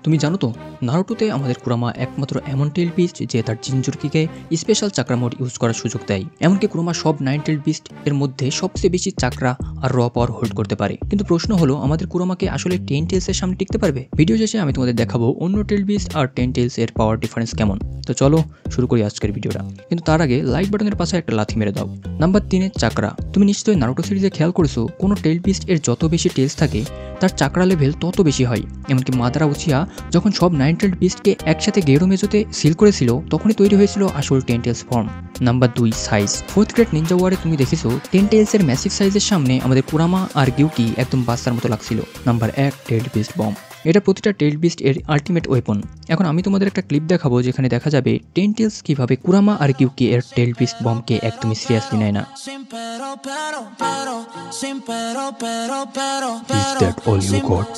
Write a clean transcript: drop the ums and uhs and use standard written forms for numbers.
তুমি জানো তো নারুটোতে আমাদের কুরামা একমাত্র এমন টেল বিস্ট যে তার জিনজুরকিকে স্পেশাল চাকরা মোড ইউজ করার সুযোগ দেয়। এমনকি কুরামা সব 9 টেল বিস্ট এর মধ্যে সবচেয়ে বেশি চাকরা আর র পাওয়ার হোল্ড করতে পারে। কিন্তু প্রশ্ন হলো আমাদের কুরামাকে আসলে 10 টেলস এর সামনে টিকতে পারবে? ভিডিও শেষে আমি তোমাদের দেখাবো অন্য টেল বিস্ট আর 10 টেলস এর পাওয়ার ডিফারেন্স কেমন। তো চলো শুরু করি আজকের ভিডিওটা। কিন্তু তার আগে লাইক বাটনের পাশে একটা লাথি মেরে দাও। নাম্বার 3 এর চাকরা। তুমি নিশ্চয়ই নারুটো সিরিজে খেয়াল করেছো কোনো টেল বিস্ট এর যত বেশি টেলস থাকে তার চাকরা লেভেল তত বেশি হয়। এমনকি মাদারা উচিয়া যখন সব 9 টেলড বিস্টকে একসাথে গেরো মেজোতে সিল করেছিল তখনই তৈরি হয়েছিল আসল 10 tails form. Number 2 size. 4th great ninja ওয়ারে তুমি দেখেছো 10 টেলস এর ম্যাসিভ সাইজের সামনে আমাদের কুরামা আর গিউকি একদম বাচ্চার মতো লাগছিল। Number 1 tailed beast bomb. এটা প্রতিটা টেলড বিস্ট এর আল্টিমেট ওয়েপন। এখন আমি তোমাদের একটা ক্লিপ দেখাবো যেখানে দেখা যাবে 10 টেলস কিভাবে কুরামা আর গিউকি এর টেলড বিস্ট বমকে একদমই সিরিয়াসলি নেয় না। Is that all you got?